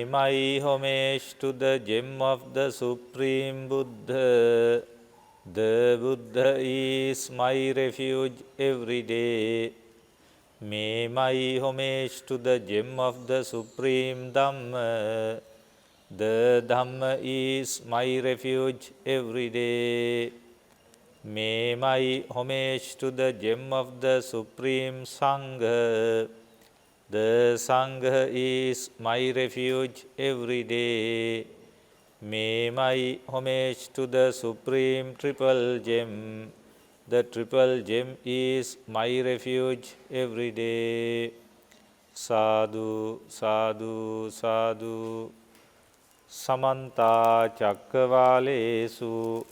my homage to the gem of the Supreme Buddha. The Buddha is my refuge every day. May my homage to the gem of the Supreme Dhamma. The Dhamma is my refuge every day. May my homage to the gem of the Supreme Sangha. The Sangha is my refuge every day. May my homage to the Supreme Triple Gem. The Triple Gem is my refuge every day. Sadhu, sadhu, sadhu. Samanta Chakravalesu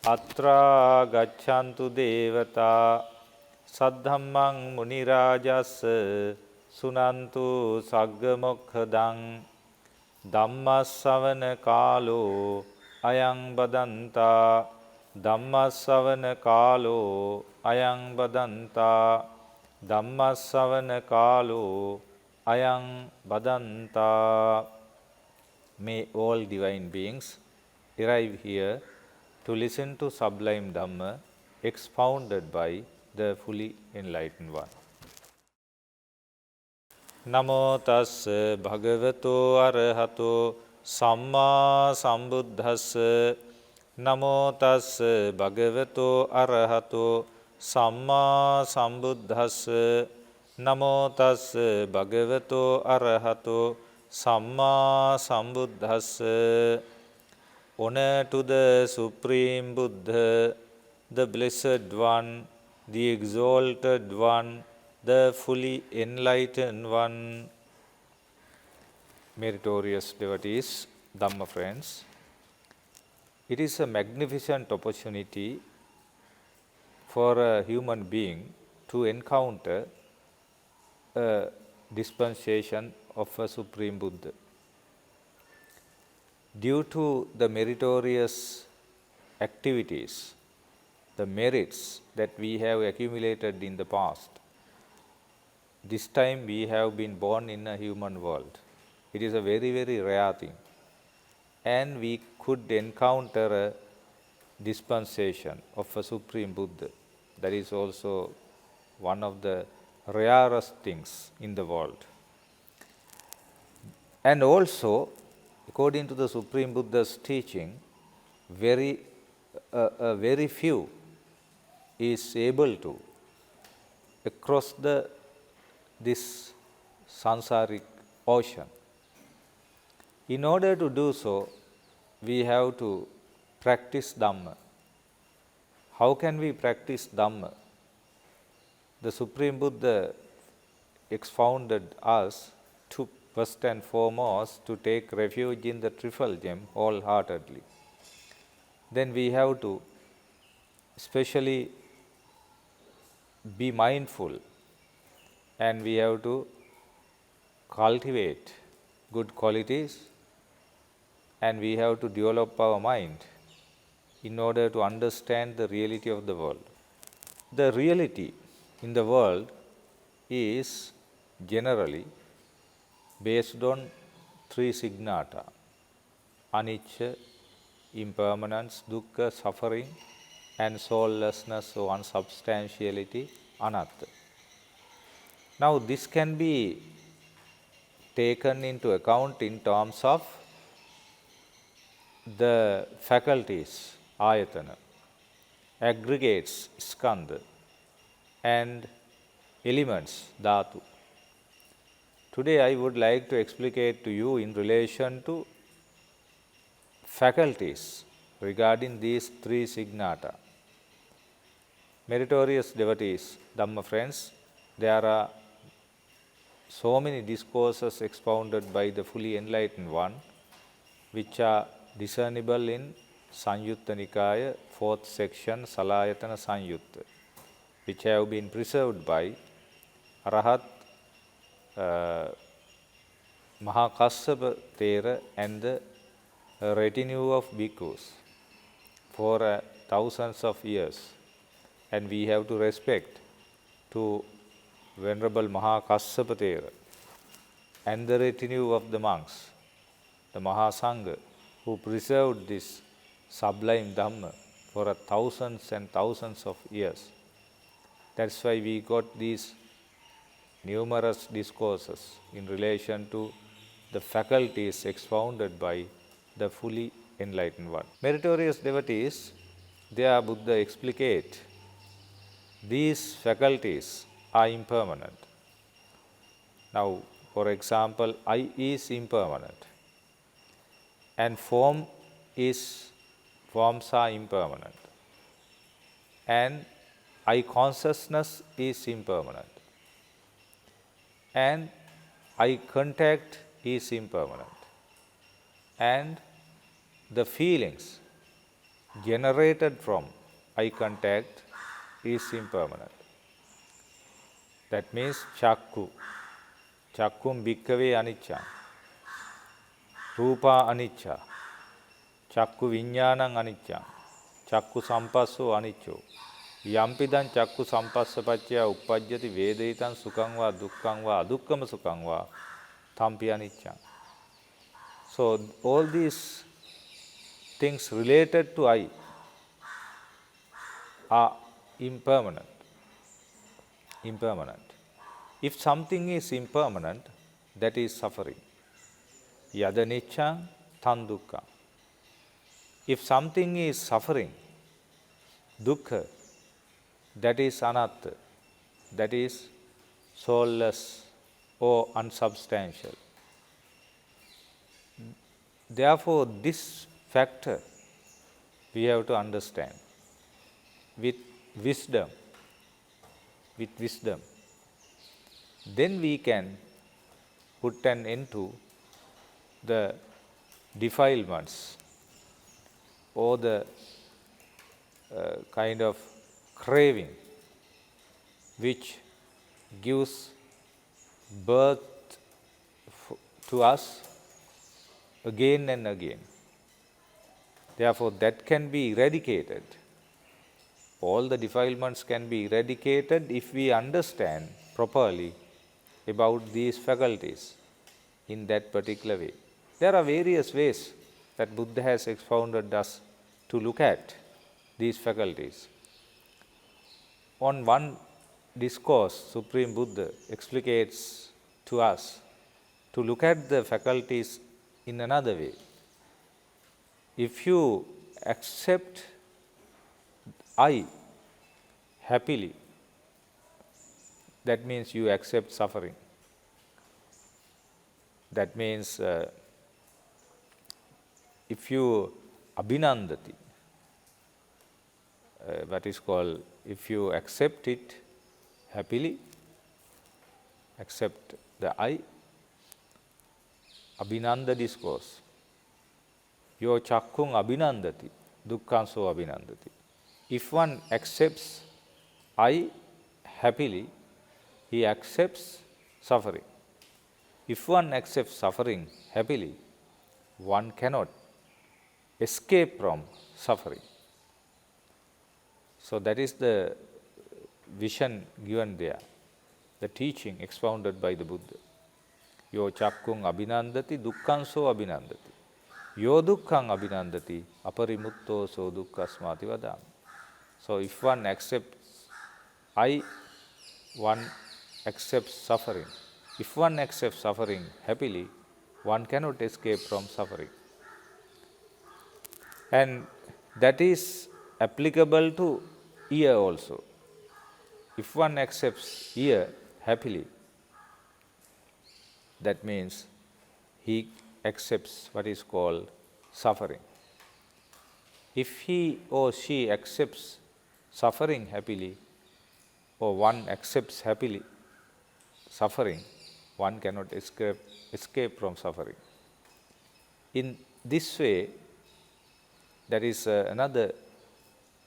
Atra Gachantu Devata Saddhammang Munirajas Sunantu Saggamokkadang Dhammasavana Kalo Ayang Badanta Dhammasavana Kalo Ayang Badanta Dhammasavana Kalo Ayang Badanta. May all divine beings arrive here to listen to sublime Dhamma expounded by the fully enlightened one. Namo tassa bhagavato arahato samma sambuddhassa. Namo tassa bhagavato arahato samma sambuddhassa. Namo tassa bhagavato arahato Samma Sambuddhassa. Honor to the Supreme Buddha, the Blessed One, the Exalted One, the fully enlightened One. Meritorious devotees, Dhamma friends, it is a magnificent opportunity for a human being to encounter a dispensation of a Supreme Buddha. Due to the meritorious activities, the merits that we have accumulated in the past, this time we have been born in a human world. It is a very, very rare thing. And we could encounter a dispensation of a Supreme Buddha. That is also one of the rarest things in the world. And also, according to the Supreme Buddha's teaching, very few is able to cross this sansaric ocean. In order to do so, we have to practice Dhamma. How can we practice Dhamma? The Supreme Buddha expounded us to first and foremost to take refuge in the Triple Gem wholeheartedly. Then we have to especially be mindful and we have to cultivate good qualities and we have to develop our mind in order to understand the reality of the world. The reality in the world is generally based on three signata: anicca, impermanence, dukkha, suffering, and soullessness or unsubstantiality, anatta. Now this can be taken into account in terms of the faculties, ayatana, aggregates, skandha, and elements, dhatu. Today I would like to explicate to you in relation to faculties regarding these three signata. Meritorious devotees, Dhamma friends, there are so many discourses expounded by the fully enlightened one which are discernible in Sanyutta Nikaya, 4th section, Salayatana Sanyutta, which have been preserved by Arahat Mahakassapa Thero and the retinue of bhikkhus for thousands of years. And we have to respect to Venerable Mahakassapa Thero and the retinue of the monks the Mahasangha, who preserved this sublime Dhamma for thousands and thousands of years. That's why we got these numerous discourses in relation to the faculties expounded by the fully enlightened one. Meritorious devotees, there Buddha explicate these faculties are impermanent. Now, for example, I is impermanent and forms are impermanent and I consciousness is impermanent and eye contact is impermanent and the feelings generated from eye contact is impermanent. That means chakku. Chakkum bhikkave anicca. Rupa anicca. Chakku viññānaṁ anicca. Chakku sampasso anicco. Yampidan chakku sampassa paccaya uppajjati vedayitan sukhaṁ va dukkhaṁ va adukkama sukhaṁ va tampi anicca. So all these things related to I are impermanent. If something is impermanent, that is suffering. Yada niccāṁ tan dukkhaṁ. If something is suffering, dukkha, that is anatta, that is soulless or unsubstantial. Therefore, this factor we have to understand with wisdom. Then we can put an end to the defilements or the kind of craving which gives birth to us again and again. Therefore, that can be eradicated. All the defilements can be eradicated if we understand properly about these faculties in that particular way. There are various ways that Buddha has expounded us to look at these faculties. On one discourse, Supreme Buddha explicates to us to look at the faculties in another way. If you accept I happily, that means you accept suffering. That means if you abhinandati, what is called, if you accept it happily, accept the I, abhinanda discourse. Yo chakkung abhinandati, dukkhaṁ abhinandati. If one accepts I happily, he accepts suffering. If one accepts suffering happily, one cannot escape from suffering. So that is the vision given there, the teaching expounded by the Buddha. Yo chakkung abhinandati, dukkhaṁ abhinandati. Yo dukkhaṁ abhinandati, aparimutto so dukkasmati vadāmi. So if one accepts I, one accepts suffering. If one accepts suffering happily, one cannot escape from suffering. And that is applicable to ear also. If one accepts ear happily, that means he accepts what is called suffering. If he or she accepts suffering happily, or one accepts happily suffering, one cannot escape from suffering. In this way, there is another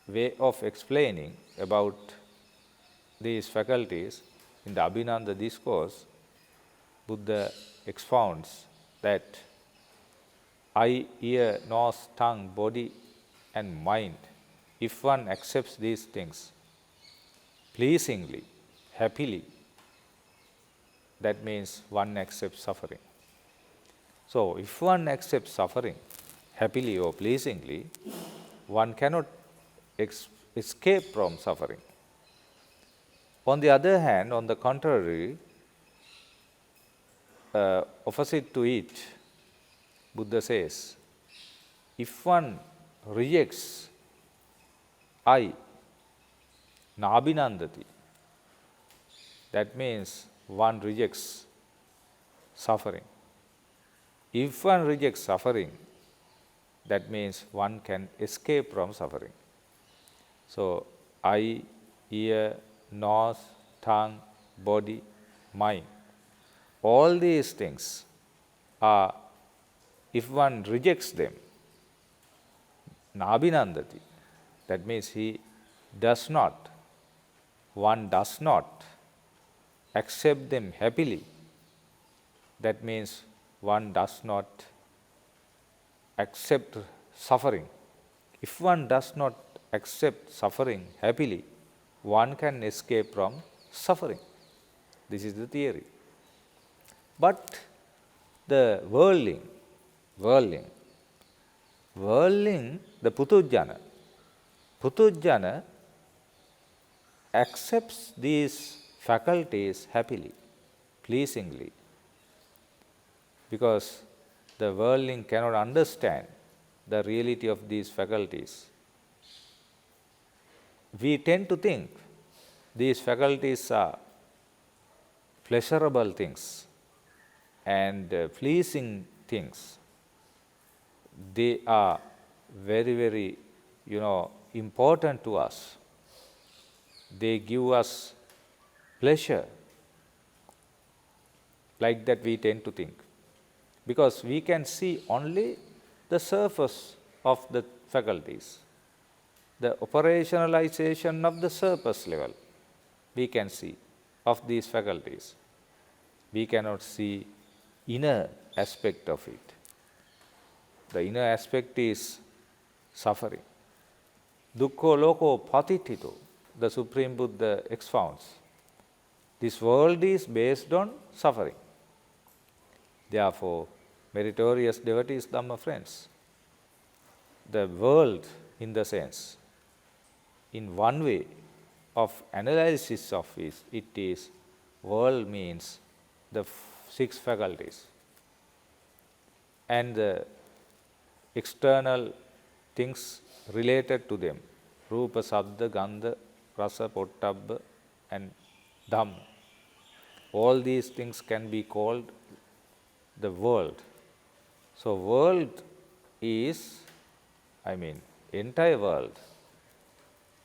way of explaining about these faculties. In the Abhinanda discourse, Buddha expounds that eye, ear, nose, tongue, body and mind, if one accepts these things pleasingly, happily, that means one accepts suffering. So, if one accepts suffering happily or pleasingly, one cannot escape from suffering. On the other hand, on the contrary, opposite to it, Buddha says, if one rejects I, nabhinandati, that means one rejects suffering. If one rejects suffering, that means one can escape from suffering. So, eye, ear, nose, tongue, body, mind, all these things are, if one rejects them, nabhinandati, that means one does not accept them happily. That means one does not accept suffering. If one does not accept suffering happily, one can escape from suffering. This is the theory. But the worldling, the Putujjana accepts these faculties happily, pleasingly, because the worldling cannot understand the reality of these faculties. We tend to think these faculties are pleasurable things and pleasing things. They are very, very, important to us. They give us pleasure. Like that we tend to think. Because we can see only the surface of the faculties. The operationalization of the surface level we can see of these faculties. We cannot see inner aspect of it. The inner aspect is suffering. Dukkho loko patithito, the Supreme Buddha expounds. This world is based on suffering. Therefore, meritorious devotees, Dhamma friends, the world in the sense, in one way of analysis of it is, world means the 6 faculties and the external things related to them, Rupa, Sabda, Gandha, Rasa, Pottabba and Dhamma. All these things can be called the world. So, world is, entire world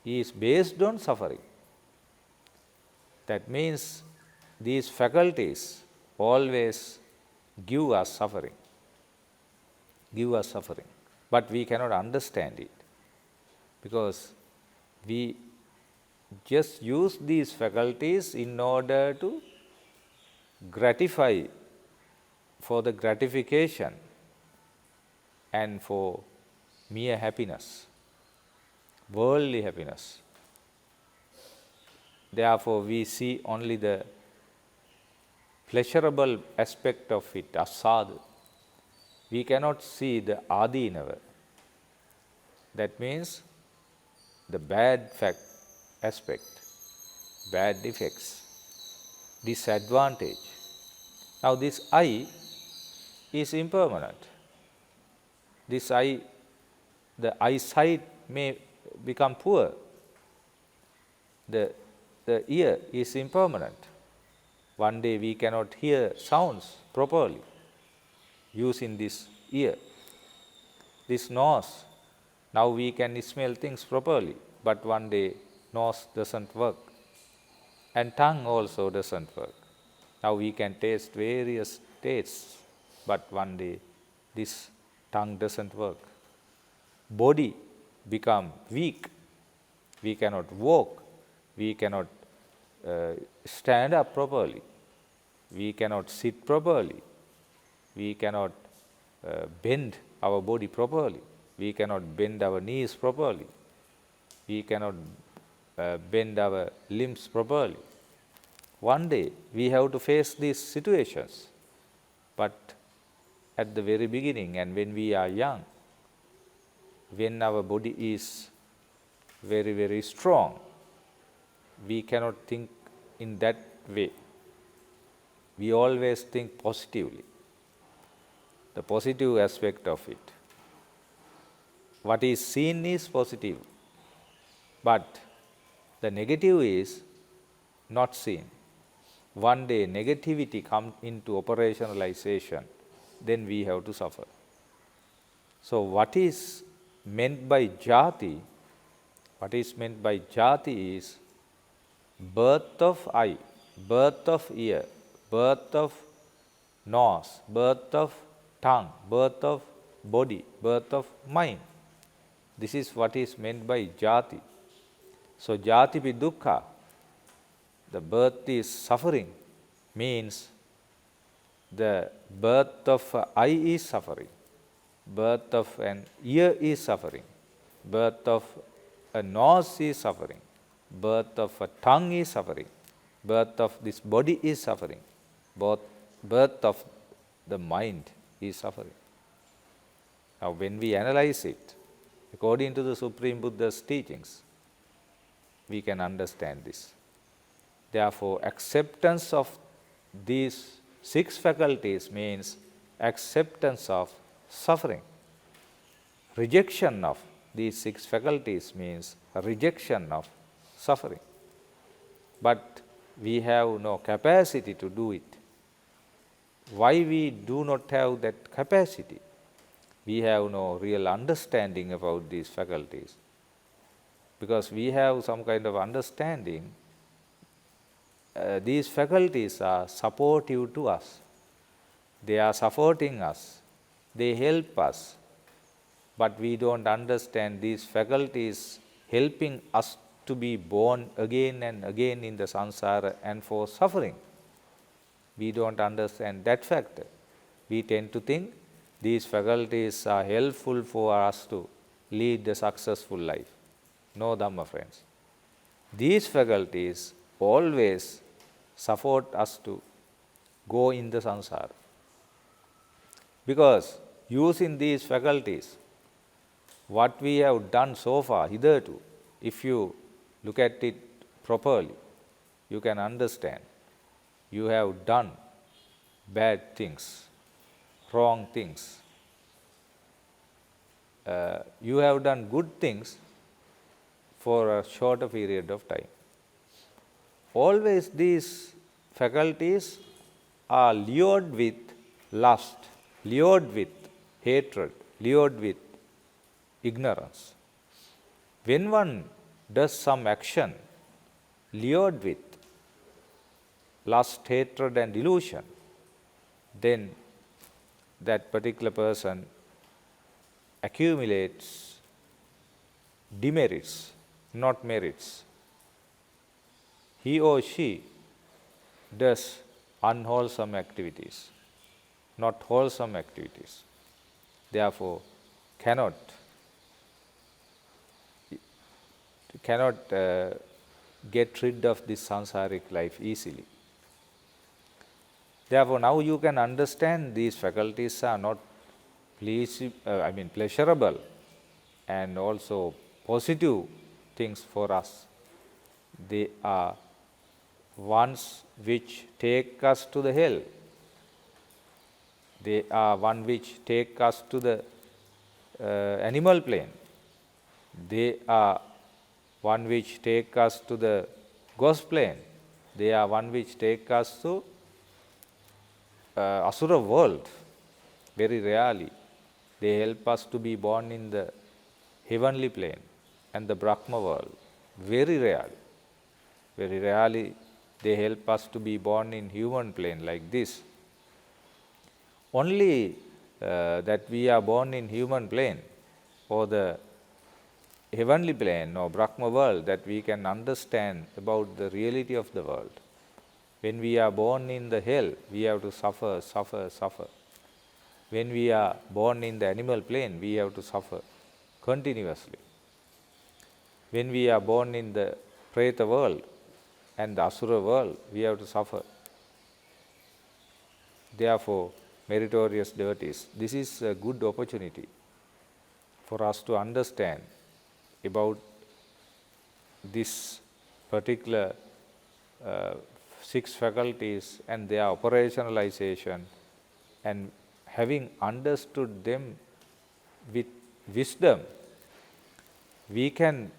is based on suffering. That means these faculties always give us suffering. But we cannot understand it because we just use these faculties in order to gratify, for the gratification and for mere happiness, worldly happiness. Therefore, we see only the pleasurable aspect of it, asada. We cannot see the adinava. That means the bad aspect, bad effects, disadvantage. Now, this I is impermanent. This eye, the eyesight may become poor. The ear is impermanent. One day we cannot hear sounds properly using this ear. This nose, now we can smell things properly, but one day nose doesn't work. And tongue also doesn't work. Now we can taste various tastes, but one day this tongue doesn't work. Body become weak. We cannot walk. We cannot stand up properly. We cannot sit properly. We cannot bend our body properly. We cannot bend our knees properly. We cannot bend our limbs properly. One day we have to face these situations, but at the very beginning and when we are young, when our body is very, very strong, we cannot think in that way. We always think positively, the positive aspect of it. What is seen is positive, but the negative is not seen. One day negativity comes into operationalization, then we have to suffer. So what is meant by jati? What is meant by jati is birth of eye, birth of ear, birth of nose, birth of tongue, birth of body, birth of mind. This is what is meant by jati. So jati pi dukkha, the birth is suffering, means the birth of an eye is suffering, birth of an ear is suffering, birth of a nose is suffering, birth of a tongue is suffering, birth of this body is suffering, birth of the mind is suffering. Now when we analyze it, according to the Supreme Buddha's teachings, we can understand this. Therefore, acceptance of these 6 faculties means acceptance of suffering. Rejection of these 6 faculties means rejection of suffering. But we have no capacity to do it. Why we do not have that capacity? We have no real understanding about these faculties. Because we have some kind of understanding, these faculties are supportive to us. They are supporting us. They help us. But we don't understand these faculties helping us to be born again and again in the samsara and for suffering. We don't understand that factor. We tend to think these faculties are helpful for us to lead a successful life. No, Dhamma friends. These faculties always support us to go in the samsara. Because using these faculties, what we have done so far, hitherto, if you look at it properly, you can understand. You have done bad things, wrong things. You have done good things for a shorter period of time. Always these faculties are lured with lust, lured with hatred, lured with ignorance. When one does some action lured with lust, hatred and delusion, then that particular person accumulates demerits, not merits. He or she does unwholesome activities, not wholesome activities. Therefore, cannot get rid of this sansaric life easily. Therefore, now you can understand these faculties are not pleasurable and also positive things for us. They are ones which take us to the hell. They are one which take us to the animal plane. They are one which take us to the ghost plane. They are one which take us to Asura world. Very rarely. They help us to be born in the heavenly plane and the Brahma world. Very rarely. Very rarely they help us to be born in human plane like this. Only that we are born in human plane or the heavenly plane or Brahma world, that we can understand about the reality of the world. When we are born in the hell, we have to suffer, suffer, suffer. When we are born in the animal plane, we have to suffer continuously. When we are born in the Preta world and the Asura world, we have to suffer. Therefore, meritorious devotees, this is a good opportunity for us to understand about this particular six faculties and their operationalization, and having understood them with wisdom, we can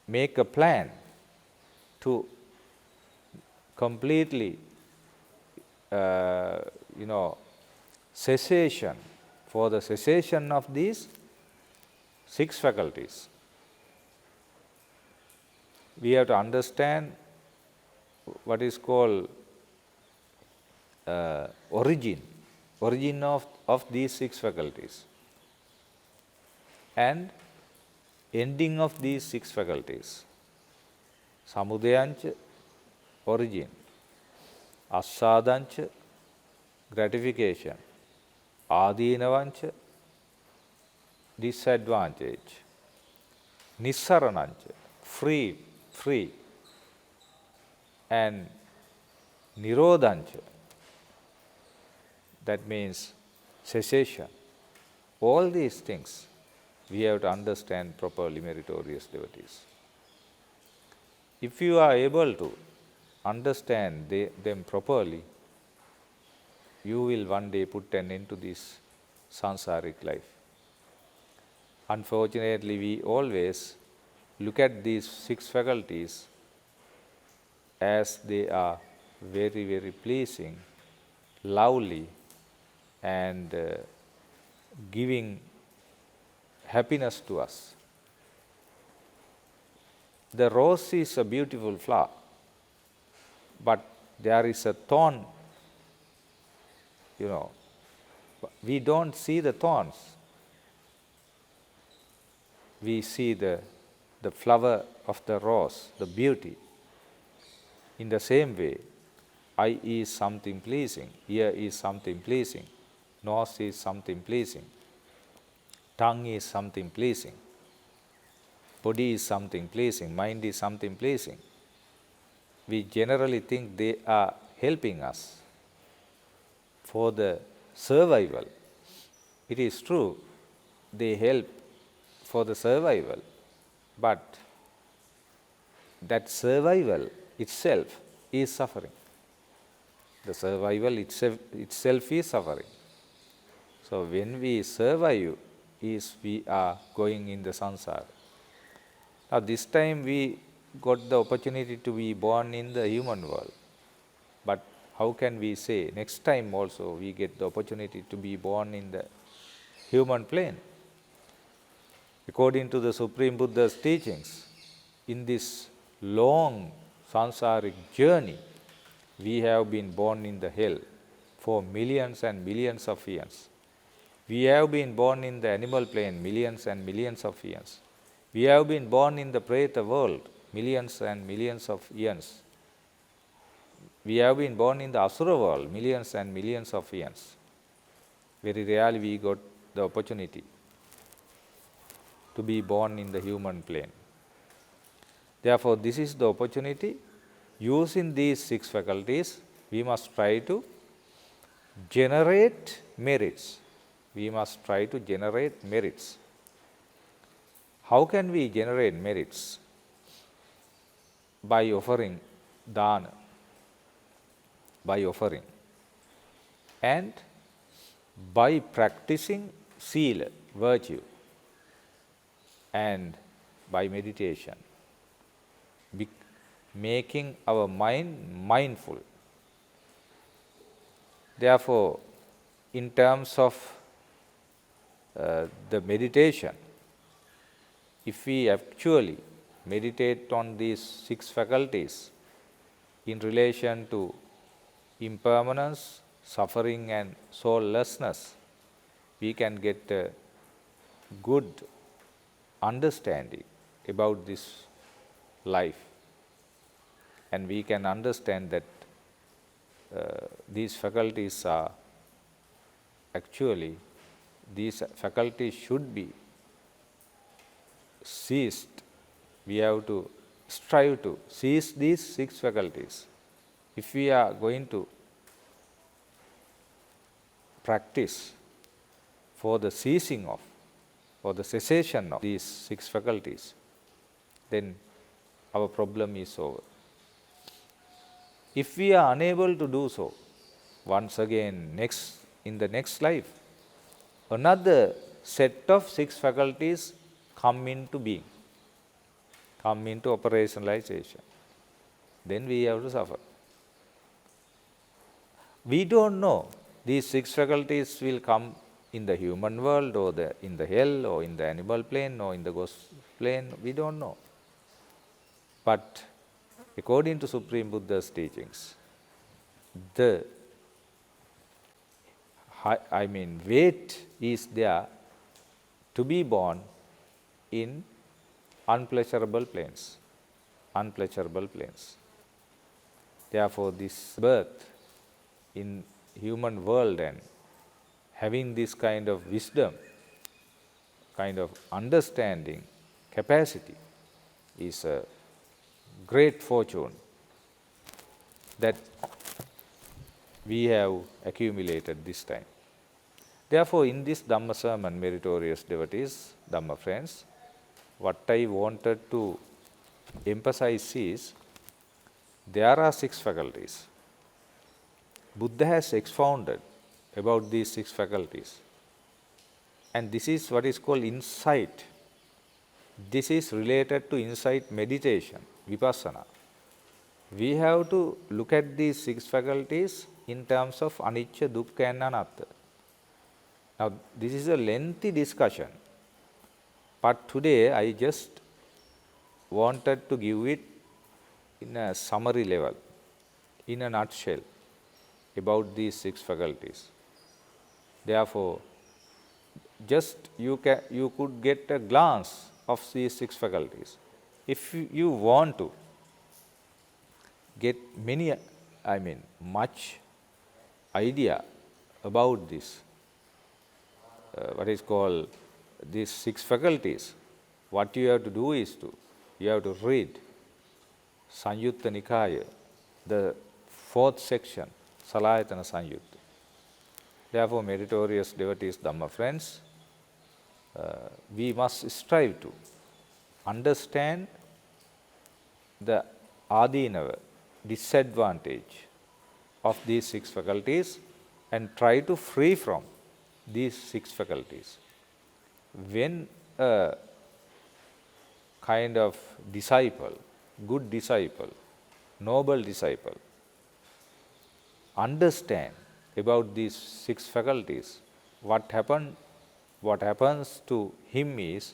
make a plan to completely cessation, for the cessation of these six faculties. We have to understand what is called origin of these six faculties, and ending of these six faculties. Samudayancha, origin. Assadancha, gratification. Adinavancha, disadvantage. Nissaranancha, free. And nirodhancha, that means cessation. All these things we have to understand properly, meritorious devotees. If you are able to understand them properly, you will one day put an end to this sansaric life. Unfortunately, we always look at these six faculties as they are very, very pleasing, lovely, and giving happiness to us. The rose is a beautiful flower, but there is a thorn, we don't see the thorns. We see the flower of the rose, the beauty. In the same way, eye is something pleasing, ear is something pleasing, nose is something pleasing, tongue is something pleasing, body is something pleasing, mind is something pleasing. We generally think they are helping us for the survival. It is true, they help for the survival, but that survival itself is suffering. The survival itself is suffering. So when we survive, we are going in the samsara. Now this time we got the opportunity to be born in the human world. But how can we say next time also we get the opportunity to be born in the human plane? According to the Supreme Buddha's teachings, in this long sansaric journey, we have been born in the hell for millions and millions of years. We have been born in the animal plane millions and millions of years. We have been born in the Preta world millions and millions of years. We have been born in the Asura world millions and millions of years. Very rarely we got the opportunity to be born in the human plane. Therefore, this is the opportunity. Using these six faculties, we must try to generate merits. We must try to generate merits. How can we generate merits? By offering dana, by offering, and by practicing sila, virtue, and by meditation, making our mind mindful. Therefore, in terms of the meditation, if we actually meditate on these six faculties in relation to impermanence, suffering, and soullessness, we can get a good understanding about this life, and we can understand that these faculties are actually, these faculties should be seized. We have to strive to seize these six faculties. If we are going to practice for the ceasing of or the cessation of these 6 faculties, then our problem is over. If we are unable to do so, once again, in the next life, another set of 6 faculties come into being, come into operationalization. Then we have to suffer. We don't know these 6 faculties will come in the human world or in the hell or in the animal plane or in the ghost plane. We don't know. But according to Supreme Buddha's teachings, the weight is there to be born in unpleasurable planes. Unpleasurable planes. Therefore, this birth in human world and having this kind of wisdom, kind of understanding, capacity is a great fortune that we have accumulated this time. Therefore, in this Dhamma sermon, meritorious devotees, Dhamma friends, what I wanted to emphasize is there are 6 faculties. Buddha has expounded about these 6 faculties. And this is what is called insight. This is related to insight meditation, vipassana. We have to look at these 6 faculties in terms of anicca, dukkha and anatta. Now, this is a lengthy discussion. But today, I just wanted to give it in a summary level, in a nutshell, about these 6 faculties. Therefore, just you could get a glance of these 6 faculties. If you want to get much idea about this, what is called these 6 faculties, what you have to do is you have to read Sanyutta Nikaya, the 4th section, Salayatana Sanyutta. Therefore, meritorious devotees, Dhamma friends, we must strive to understand the adinava, disadvantage of these 6 faculties and try to free from these 6 faculties. When a kind of disciple, good disciple, noble disciple, understand about these 6 faculties, what happens to him is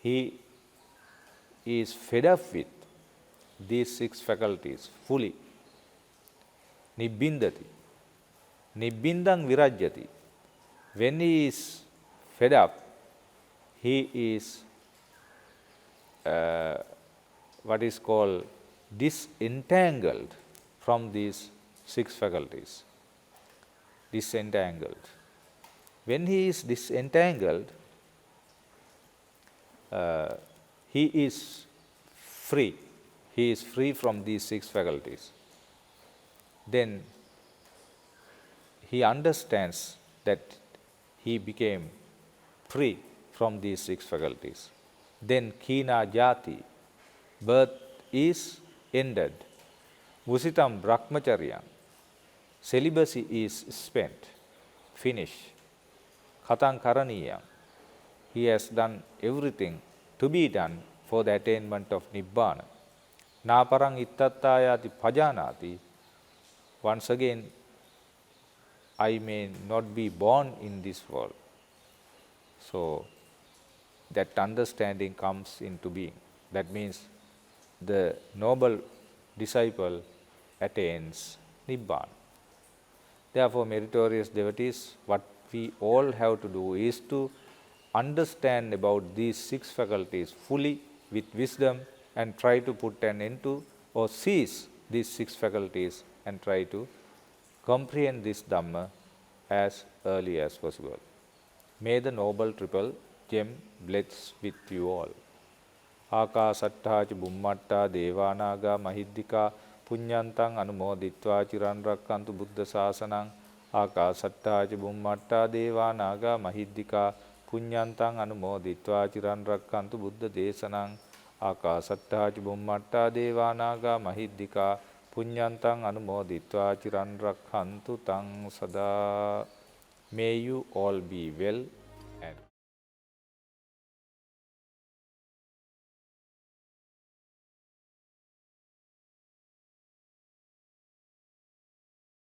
he is fed up with these 6 faculties fully. Nibbindati. Nibbindang virajyati. When he is fed up, he is what is called disentangled from these 6 faculties. Disentangled. When he is disentangled, he is free. He is free from these 6 faculties. Then he understands that he became free from these 6 faculties. Then kina jati, birth is ended. Vusitam brahmacharya, celibacy is spent, finished. Khatang karaniyam, he has done everything to be done for the attainment of Nibbana. Naparang ittattayati pajanati, once again, I may not be born in this world. So, that understanding comes into being. That means the noble disciple attains Nibbana. Therefore, meritorious devotees, what we all have to do is to understand about these 6 faculties fully with wisdom and try to put an end to or seize these 6 faculties and try to comprehend this Dhamma as early as possible. May the Noble Triple Gem bless with you all. Akasatta ca bummatta devanaga mahiddhika punyantang anumoditva chiran rakkantu buddha sasanang ආකාසට්ටා ච බුම්මට්ටා දේවා නාග මහිද්దికා පුඤ්ඤන්තං අනුමෝදිත්වා චිරන් රැක්කන්තු බුද්ධ දේශනං. ආකාසට්ටා ච බුම්මට්ටා දේවා නාග මහිද්దికා පුඤ්ඤන්තං අනුමෝදිත්වා චිරන් රැක්කන්තු තං සදා. May you all be well